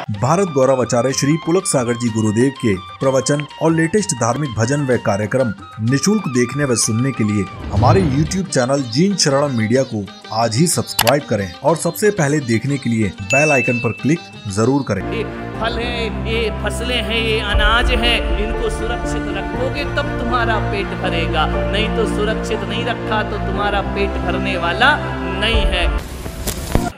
भारत गौरव आचार्य श्री पुलक सागर जी गुरुदेव के प्रवचन और लेटेस्ट धार्मिक भजन व कार्यक्रम निशुल्क देखने व सुनने के लिए हमारे YouTube चैनल जीन शरणम मीडिया को आज ही सब्सक्राइब करें और सबसे पहले देखने के लिए बेल आइकन पर क्लिक जरूर करें। ये फल है, ये फसलें हैं, ये अनाज है, इनको सुरक्षित रखोगे तब तुम्हारा पेट भरेगा, नहीं तो सुरक्षित नहीं रखा तो तुम्हारा पेट भरने वाला नहीं है।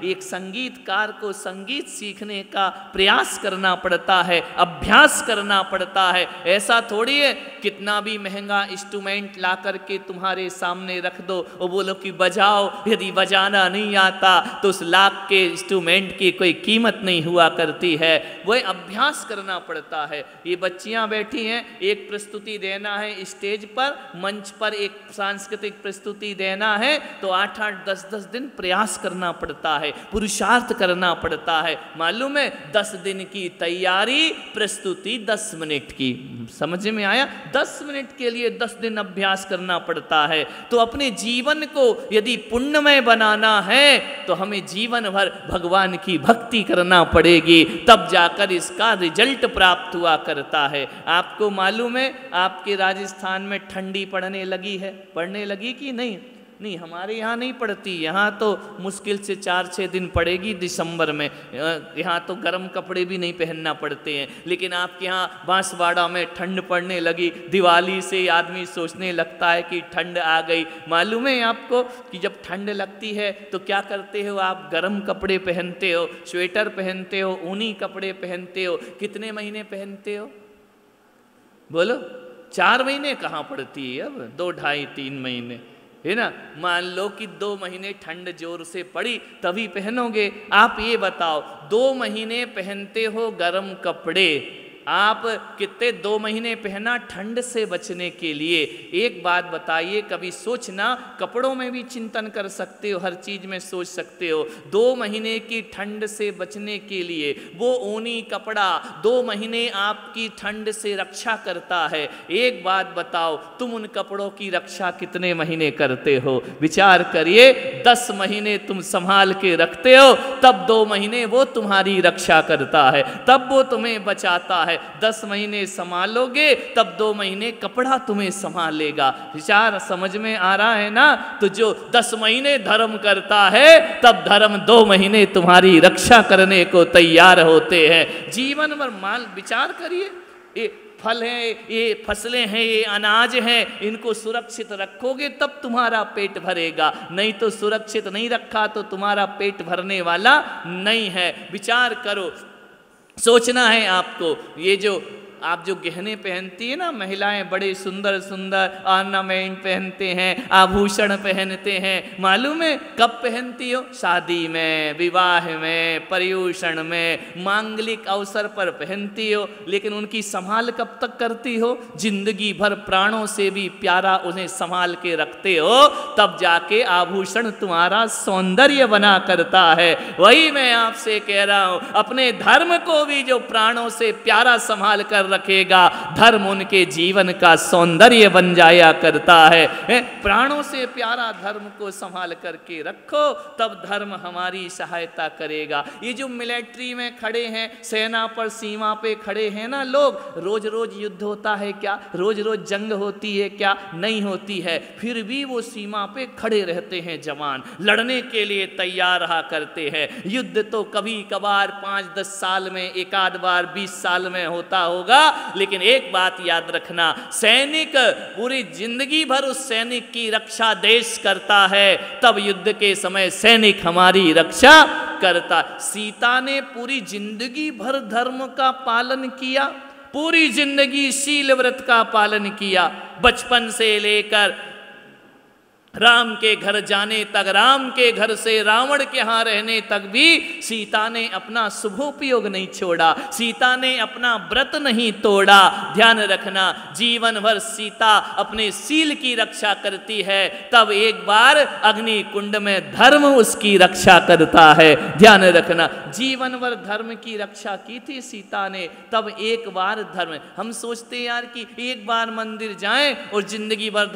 एक संगीतकार को संगीत सीखने का प्रयास करना पड़ता है, अभ्यास करना पड़ता है। ऐसा थोड़ी है कितना भी महंगा इंस्ट्रूमेंट ला करके तुम्हारे सामने रख दो और बोलो कि बजाओ, यदि बजाना नहीं आता तो उस लाख के इंस्ट्रूमेंट की कोई कीमत नहीं हुआ करती है। वह अभ्यास करना पड़ता है। ये बच्चियां बैठी हैं, एक प्रस्तुति देना है स्टेज पर, मंच पर एक सांस्कृतिक प्रस्तुति देना है तो 8-8, 10-10 दिन प्रयास करना पड़ता है, पुरुषार्थ करना पड़ता है। मालूम है 10 दिन की तैयारी, प्रस्तुति 10 मिनट की। समझ में आया? 10 मिनट के लिए 10 दिन अभ्यास करना पड़ता है। तो अपने जीवन को यदि पुण्यमय बनाना है तो हमें जीवन भर भगवान की भक्ति करना पड़ेगी, तब जाकर इसका रिजल्ट प्राप्त हुआ करता है। आपको मालूम है आपके राजस्थान में ठंडी पड़ने लगी है, पड़ने लगी कि नहीं? नहीं, हमारे यहाँ नहीं पड़ती। यहाँ तो मुश्किल से 4-6 दिन पड़ेगी दिसंबर में। यहाँ तो गर्म कपड़े भी नहीं पहनना पड़ते हैं। लेकिन आपके यहाँ बांसवाड़ा में ठंड पड़ने लगी। दिवाली से आदमी सोचने लगता है कि ठंड आ गई। मालूम है आपको कि जब ठंड लगती है तो क्या करते हो आप? गर्म कपड़े पहनते हो, स्वेटर पहनते हो, ऊनी कपड़े पहनते हो। कितने महीने पहनते हो? बोलो। 4 महीने कहाँ पड़ती है अब? 2, 2.5, 3 महीने है ना। मान लो कि 2 महीने ठंड जोर से पड़ी तभी पहनोगे। आप ये बताओ 2 महीने पहनते हो गर्म कपड़े, आप कितने 2 महीने पहना ठंड से बचने के लिए? एक बात बताइए, कभी सोचना, कपड़ों में भी चिंतन कर सकते हो, हर चीज में सोच सकते हो। 2 महीने की ठंड से बचने के लिए वो ऊनी कपड़ा 2 महीने आपकी ठंड से रक्षा करता है। एक बात बताओ, तुम उन कपड़ों की रक्षा कितने महीने करते हो? विचार करिए। 10 महीने तुम संभाल के रखते हो, तब 2 महीने वो तुम्हारी रक्षा करता है, तब वो तुम्हें बचाता है। 10 महीने संभालोगे तब 2 महीने कपड़ा तुम्हें संभालेगा। विचार समझ में आ रहा है ना? तो जो 10 महीने धर्म करता है तब धर्म 2 महीने तुम्हारी रक्षा करने को तैयार होते हैं। जीवन भर मान विचार करिए। ये फल है, ये फसलें हैं, ये अनाज है, इनको सुरक्षित रखोगे तब तुम्हारा पेट भरेगा, नहीं तो सुरक्षित नहीं रखा तो तुम्हारा पेट भरने वाला नहीं है। विचार करो, सोचना है आपको। ये जो आप जो गहने पहनती है ना महिलाएं, बड़े सुंदर सुंदर ऑर्नामेंट पहनते हैं, आभूषण पहनते हैं, मालूम है कब पहनती हो? शादी में, विवाह में, पर्युषण में, मांगलिक अवसर पर पहनती हो। लेकिन उनकी संभाल कब तक करती हो? जिंदगी भर प्राणों से भी प्यारा उन्हें संभाल के रखते हो, तब जाके आभूषण तुम्हारा सौंदर्य बना करता है। वही मैं आपसे कह रहा हूं, अपने धर्म को भी जो प्राणों से प्यारा संभाल कर रखेगा, धर्म उनके जीवन का सौंदर्य बन जाया करता है। प्राणों से प्यारा धर्म को संभाल करके रखो, तब धर्म हमारी सहायता करेगा। ये जो मिलिट्री में खड़े हैं, सेना पर, सीमा पे खड़े हैं ना लोग, रोज रोज युद्ध होता है क्या? रोज रोज जंग होती है क्या? नहीं होती है। फिर भी वो सीमा पे खड़े रहते हैं जवान, लड़ने के लिए तैयार रहा करते हैं। युद्ध तो कभी कभार 5-10 साल में, एक आध बार 20 साल में होता होगा, लेकिन एक बात याद रखना, सैनिक पूरी जिंदगी भर उस सैनिक की रक्षा देश करता है, तब युद्ध के समय सैनिक हमारी रक्षा करता। सीता ने पूरी जिंदगी भर धर्म का पालन किया, पूरी जिंदगी शील व्रत का पालन किया, बचपन से लेकर राम के घर जाने तक, राम के घर से रावण के यहाँ रहने तक भी सीता ने अपना शुभोपयोग नहीं छोड़ा, सीता ने अपना व्रत नहीं तोड़ा। ध्यान रखना, जीवन भर सीता अपने शील की रक्षा करती है, तब एक बार अग्नि कुंड में धर्म उसकी रक्षा करता है। ध्यान रखना, जीवन भर धर्म की रक्षा की थी सीता ने, तब एक बार धर्म। हम सोचते यार कि एक बार मंदिर जाएं और जिंदगी भर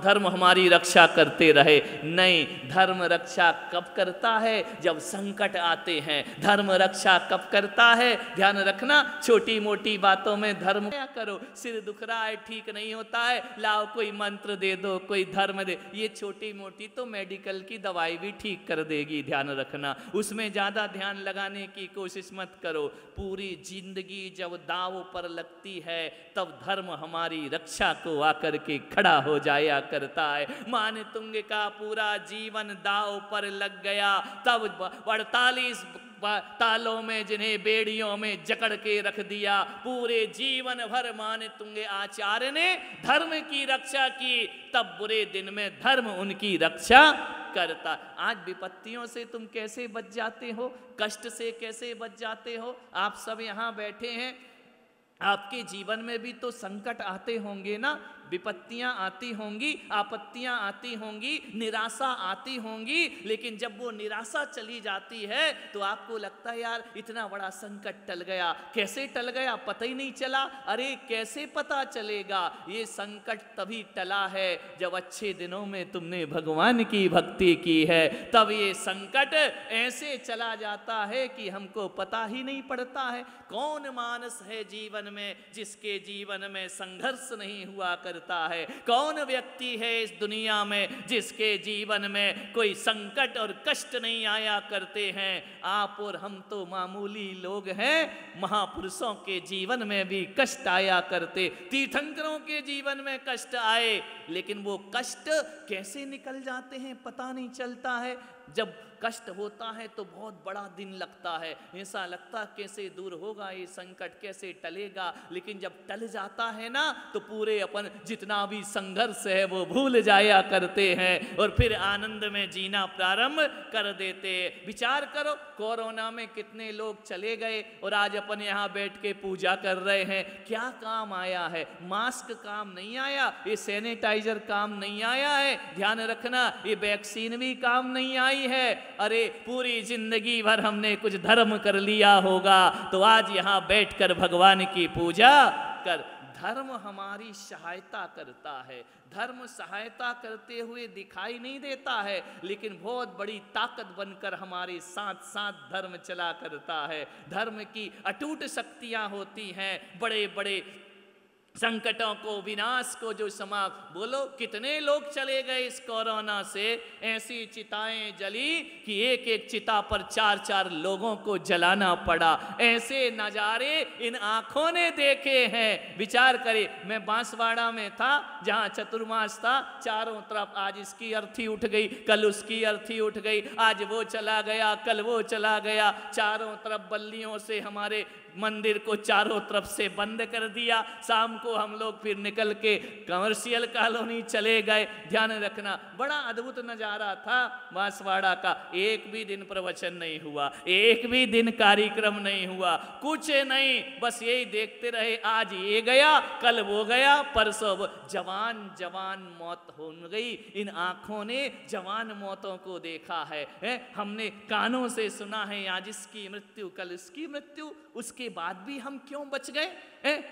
धर्म हमारी रक्षा कर करते रहे। नहीं, धर्म रक्षा कब करता है? जब संकट आते हैं। धर्म रक्षा कब करता है? ध्यान रखना, छोटी मोटी बातों में धर्म क्या करो, सिर दुख रहा है, ठीक नहीं होता है, लाओ कोई मंत्र दे दो, कोई धर्म दे, ये छोटी मोटी तो मेडिकल की दवाई भी ठीक कर देगी। ध्यान रखना, उसमें ज़्यादा ध्यान लगाने की कोशिश मत करो। पूरी जिंदगी जब दांव पर लगती है तब धर्म हमारी रक्षा को आकर के खड़ा हो जाया करता है। मानतुंग का पूरा जीवन दांव पर लग गया, तब 48 तालों में जिन्हें बेड़ियों में जकड़ के रख दिया, पूरे जीवन भर मानतुंग आचार्य ने धर्म की रक्षा की, तब बुरे दिन में धर्म उनकी रक्षा करता। आज विपत्तियों से तुम कैसे बच जाते हो, कष्ट से कैसे बच जाते हो? आप सब यहाँ बैठे हैं, आपके जीवन में भी तो संकट आते होंगे ना, विपत्तियां आती होंगी, आपत्तियां आती होंगी, निराशा आती होंगी, लेकिन जब वो निराशा चली जाती है तो आपको लगता है यार इतना बड़ा संकट टल गया। कैसे टल गया पता ही नहीं चला। अरे कैसे पता चलेगा? ये संकट तभी टला है जब अच्छे दिनों में तुमने भगवान की भक्ति की है, तब ये संकट ऐसे चला जाता है कि हमको पता ही नहीं पड़ता है। कौन मानस है जीवन में जिसके जीवन में संघर्ष नहीं हुआ करता है? कौन व्यक्ति है इस दुनिया में जिसके जीवन में कोई संकट और कष्ट नहीं आया करते हैं? आप और हम तो मामूली लोग हैं। महापुरुषों के जीवन में भी कष्ट आया करते, तीर्थंकरों के जीवन में कष्ट आए, लेकिन वो कष्ट कैसे निकल जाते हैं पता नहीं चलता है। जब कष्ट होता है तो बहुत बड़ा दिन लगता है, ऐसा लगता कैसे दूर होगा ये संकट, कैसे टलेगा। लेकिन जब टल जाता है ना तो पूरे अपन जितना भी संघर्ष है वो भूल जाया करते हैं और फिर आनंद में जीना प्रारंभ कर देते हैं। विचार करो, कोरोना में कितने लोग चले गए और आज अपन यहाँ बैठ के पूजा कर रहे हैं। क्या काम आया है? मास्क काम नहीं आया, ये सैनिटाइजर काम नहीं आया है, ध्यान रखना ये वैक्सीन भी काम नहीं आई है। अरे पूरी जिंदगी भर हमने कुछ धर्म कर लिया होगा तो आज यहाँ बैठकर भगवान की पूजा कर। धर्म हमारी सहायता करता है, धर्म सहायता करते हुए दिखाई नहीं देता है, लेकिन बहुत बड़ी ताकत बनकर हमारे साथ साथ धर्म चला करता है। धर्म की अटूट शक्तियां होती हैं, बड़े बड़े संकटों को, विनाश को जो बोलो कितने लोग चले गए इस कोरोना से। ऐसी चिताएं जली कि एक एक चिता पर 4-4 लोगों को जलाना पड़ा। ऐसे नज़ारे इन आंखों ने देखे हैं। विचार करें, मैं बांसवाड़ा में था जहां चतुर्मास था, चारों तरफ आज इसकी अर्थी उठ गई, कल उसकी अर्थी उठ गई, आज वो चला गया, कल वो चला गया। चारों तरफ बल्लियों से हमारे मंदिर को चारों तरफ से बंद कर दिया। शाम को हम लोग फिर निकल के कमर्शियल कॉलोनी चले गए। ध्यान रखना, बड़ा अद्भुत नज़ारा था बांसवाड़ा का। एक भी दिन प्रवचन नहीं हुआ, एक भी दिन कार्यक्रम नहीं हुआ, कुछ नहीं, बस यही देखते रहे। आज ये गया, कल वो गया, परसों जवान जवान मौत हो गई। इन आंखों ने जवान मौतों को देखा है, हमने कानों से सुना है आज इसकी मृत्यु, कल इसकी मृत्यु। उसके बाद भी हम क्यों बच गए?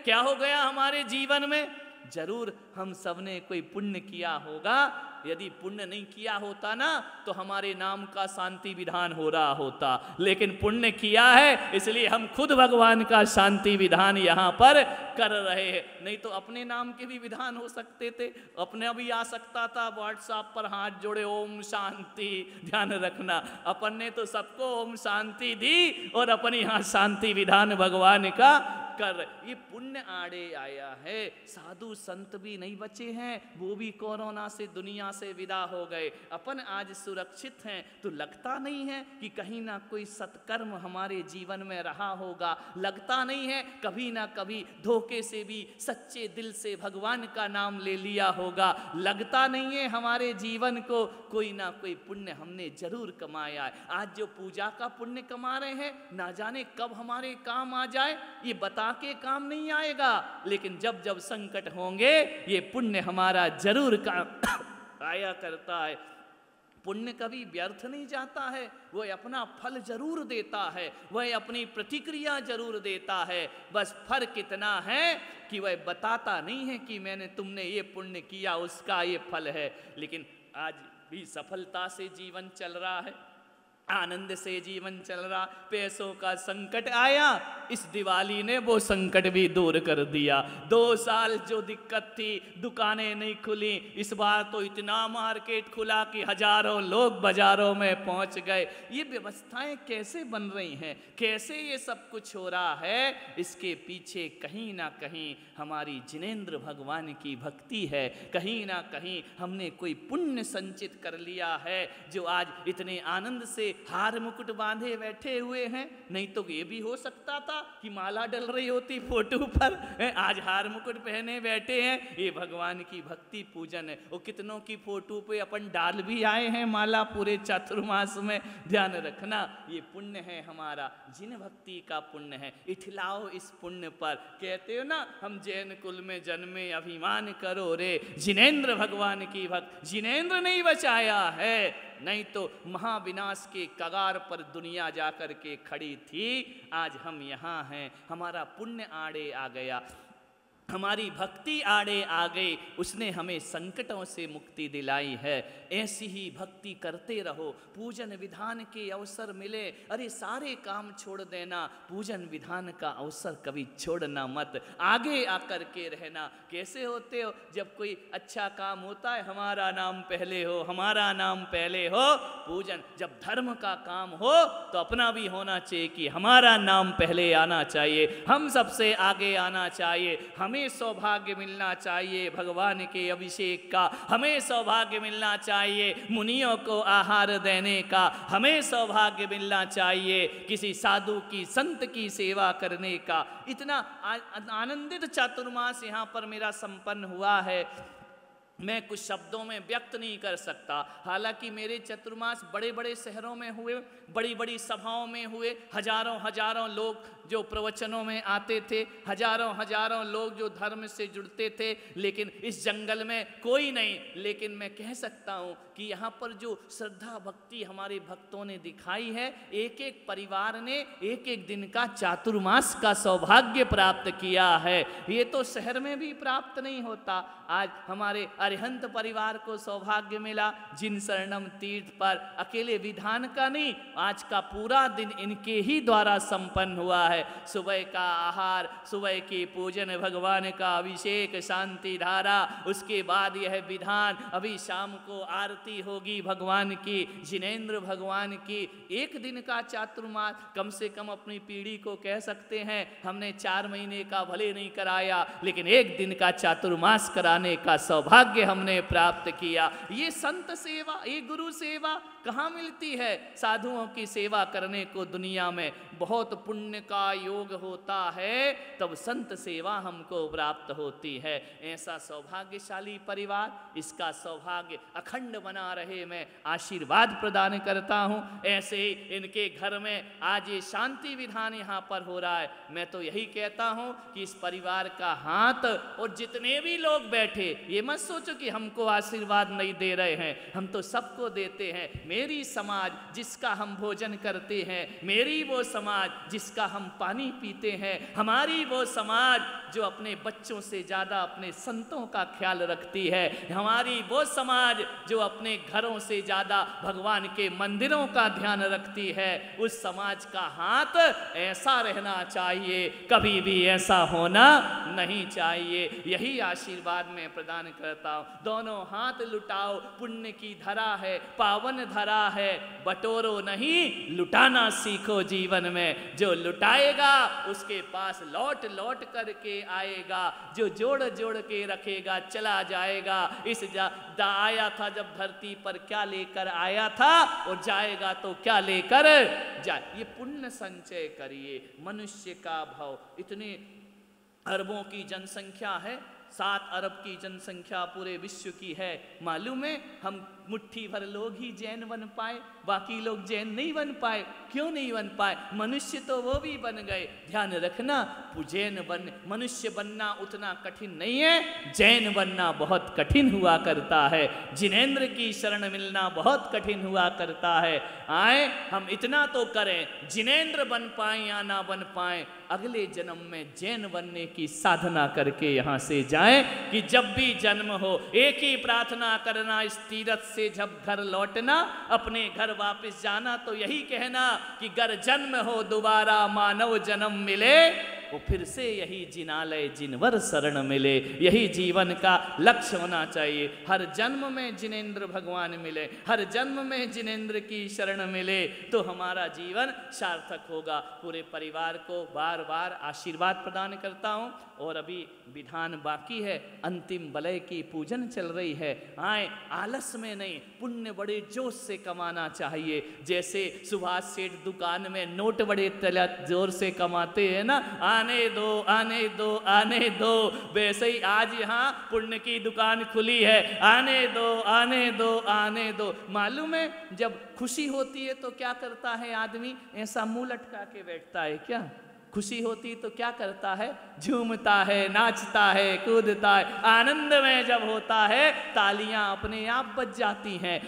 क्या हो गया हमारे जीवन में? जरूर हम सबने कोई पुण्य किया होगा। यदि पुण्य नहीं किया होता ना तो हमारे नाम का शांति विधान हो रहा होता, लेकिन पुण्य किया है इसलिए हम खुद भगवान का शांति विधान यहाँ पर कर रहे हैं। नहीं तो अपने नाम के भी विधान हो सकते थे, अपने भी आ सकता था व्हाट्सएप पर हाथ जोड़े ओम शांति। ध्यान रखना, अपन ने तो सबको ओम शांति दी और अपन यहाँ शांति विधान भगवान का कर। ये पुण्य आड़े आया है। साधु संत भी नहीं बचे हैं, वो भी कोरोना से दुनिया से विदा हो गए। अपन आज सुरक्षित हैं तो लगता नहीं है कि कहीं ना कोई सत्कर्म हमारे जीवन में रहा होगा। लगता नहीं है कभी ना कभी धोखे से भी सच्चे दिल से भगवान का नाम ले लिया होगा। लगता नहीं है हमारे जीवन को कोई ना कोई पुण्य हमने जरूर कमाया है। आज जो पूजा का पुण्य कमा रहे हैं, ना जाने कब हमारे काम आ जाए, ये बता के काम नहीं आएगा, लेकिन जब जब संकट होंगे ये पुण्य हमारा जरूर काम आया करता है। पुण्य कभी व्यर्थ नहीं जाता है, वह अपना फल जरूर देता है, वह अपनी प्रतिक्रिया जरूर देता है। बस फर्क इतना है कि वह बताता नहीं है कि मैंने तुमने ये पुण्य किया उसका ये फल है, लेकिन आज भी सफलता से जीवन चल रहा है, आनंद से जीवन चल रहा। पैसों का संकट आया, इस दिवाली ने वो संकट भी दूर कर दिया। 2 साल जो दिक्कत थी, दुकानें नहीं खुली, इस बार तो इतना मार्केट खुला कि हजारों लोग बाजारों में पहुंच गए। ये व्यवस्थाएं कैसे बन रही हैं, कैसे ये सब कुछ हो रहा है? इसके पीछे कहीं ना कहीं हमारी जिनेंद्र भगवान की भक्ति है, कहीं ना कहीं हमने कोई पुण्य संचित कर लिया है, जो आज इतने आनंद से हार मुकुट बांधे बैठे हुए हैं। नहीं तो ये भी हो सकता था कि माला डल रही होती फोटो पर, आज हार मुकुट पहने बैठे हैं। ये भगवान की भक्ति पूजन है। वो कितनों की फोटो पे अपन डाल भी आए हैं माला पूरे चातुर्मास में। ध्यान रखना, ये पुण्य है हमारा, जिन भक्ति का पुण्य है। इठलाओ इस पुण्य पर। कहते हो ना, हम जैन कुल में जन्मे अभिमान करो रे, जिनेंद्र भगवान की भक्त। जिनेंद्र नहीं बचाया है, नहीं तो महाविनाश के कगार पर दुनिया जाकर के खड़ी थी। आज हम यहाँ हैं, हमारा पुण्य आड़े आ गया, हमारी भक्ति आड़े आ गई, उसने हमें संकटों से मुक्ति दिलाई है। ऐसी ही भक्ति करते रहो। पूजन विधान के अवसर मिले, अरे सारे काम छोड़ देना, पूजन विधान का अवसर कभी छोड़ना मत, आगे आकर के रहना। कैसे होते हो? जब कोई अच्छा काम होता है, हमारा नाम पहले हो, हमारा नाम पहले हो। पूजन जब धर्म का काम हो तो अपना भी होना चाहिए कि हमारा नाम पहले आना चाहिए, हम सबसे आगे आना चाहिए। हमें सौभाग्य मिलना चाहिए भगवान के अभिषेक का, हमें सौभाग्य मिलना चाहिए मुनियों को आहार देने का, हमें सौभाग्य मिलना चाहिए किसी साधु की, संत की सेवा करने का। इतना आनंदित चातुर्मास यहाँ पर मेरा संपन्न हुआ है, मैं कुछ शब्दों में व्यक्त नहीं कर सकता। हालांकि मेरे चतुर्मास बड़े बड़े शहरों में हुए, बड़ी बड़ी सभाओं में हुए, हजारों हजारों लोग जो प्रवचनों में आते थे, हजारों हजारों लोग जो धर्म से जुड़ते थे। लेकिन इस जंगल में कोई नहीं। लेकिन मैं कह सकता हूँ कि यहाँ पर जो श्रद्धा भक्ति हमारे भक्तों ने दिखाई है, एक एक परिवार ने एक एक दिन का चातुर्मास का सौभाग्य प्राप्त किया है। ये तो शहर में भी प्राप्त नहीं होता। आज हमारे अरिहंत परिवार को सौभाग्य मिला, जिन शरणम तीर्थ पर। अकेले विधान का नहीं, आज का पूरा दिन इनके ही द्वारा संपन्न हुआ है। सुबह का आहार, सुबह की पूजन, भगवान का अभिषेक, शांति धारा, उसके बाद यह विधान, अभी शाम को आरती होगी भगवान की, जिनेंद्र भगवान की। एक दिन का चातुर्मास, कम से कम अपनी पीढ़ी को कह सकते हैं हमने 4 महीने का भले नहीं कराया, लेकिन एक दिन का चातुर्मास कराने का सौभाग्य हमने प्राप्त किया। ये संत सेवा, ये गुरु सेवा कहाँ मिलती है? साधुओं की सेवा करने को दुनिया में बहुत पुण्य का योग होता है, तब संत सेवा हमको प्राप्त होती है। ऐसा सौभाग्यशाली परिवार, इसका सौभाग्य अखंड बना रहे, मैं आशीर्वाद प्रदान करता हूँ। ऐसे ही इनके घर में आज ये शांति विधान यहाँ पर हो रहा है। मैं तो यही कहता हूँ कि इस परिवार का हाथ, और जितने भी लोग बैठे, ये मत सोचो कि हमको आशीर्वाद नहीं दे रहे हैं, हम तो सबको देते हैं। मेरी समाज जिसका हम भोजन करते हैं, मेरी वो समाज जिसका हम पानी पीते हैं, हमारी वो समाज जो अपने बच्चों से ज़्यादा अपने संतों का ख्याल रखती है, हमारी वो समाज जो अपने घरों से ज़्यादा भगवान के मंदिरों का ध्यान रखती है, उस समाज का हाथ ऐसा रहना चाहिए, कभी भी ऐसा होना नहीं चाहिए। यही आशीर्वाद मैं प्रदान करता हूँ। दोनों हाथ लुटाओ, पुण्य की धरा है, पावन धरा है, बटोरो नहीं, लुटाना सीखो जीवन में। जो लुटाएगा उसके पास लौट लौट करके आएगा, जो जोड़ जोड़ के रखेगा चला जाएगा। इस आया था जब धरती पर क्या लेकर आया था, और जाएगा तो क्या लेकर जाए। ये पुण्य संचय करिए। मनुष्य का भाव, इतने अरबों की जनसंख्या है, 7 अरब की जनसंख्या पूरे विश्व की है। मालूम है, हम मुट्ठी भर लोग ही जैन बन पाए। बाकी लोग जैन नहीं बन पाए। क्यों नहीं बन पाए? मनुष्य तो वो भी बन गए। ध्यान रखना, मनुष्य बनना उतना कठिन नहीं है, जैन बनना बहुत कठिन हुआ करता है। जिनेंद्र की शरण मिलना बहुत कठिन हुआ करता है। आए हम इतना तो करें, जिनेंद्र बन पाए या ना बन पाए, अगले जन्म में जैन बनने की साधना करके यहाँ से जाएं कि जब भी जन्म हो एक ही प्रार्थना करना, इस तीरथ से जब घर लौटना, अपने घर वापस जाना तो यही कहना कि गर जन्म हो दोबारा मानव जन्म मिले, वो फिर से यही जिनालय जिनवर शरण मिले। यही जीवन का लक्ष्य होना चाहिए। हर जन्म में जिनेंद्र भगवान मिले, हर जन्म में जिनेंद्र की शरण मिले तो हमारा जीवन सार्थक होगा। पूरे परिवार को बार बार आशीर्वाद प्रदान करता हूँ। और अभी विधान बाकी है, अंतिम वलय की पूजन चल रही है। आए आलस में नहीं, पुण्य बड़े जोश से कमाना चाहिए। जैसे सुभाष सेठ दुकान में नोट बड़े जोर से कमाते हैं ना, आने दो आने दो आने दो, वैसे ही आज यहाँ पुण्य की दुकान खुली है, आने दो आने दो आने दो। मालूम है जब खुशी होती है तो क्या करता है आदमी? ऐसा मुंह लटका के बैठता है क्या? खुशी होती तो क्या करता है? झूमता है, नाचता है, कूदता है। आनंद में जब होता है तालियां अपने आप बज जाती हैं।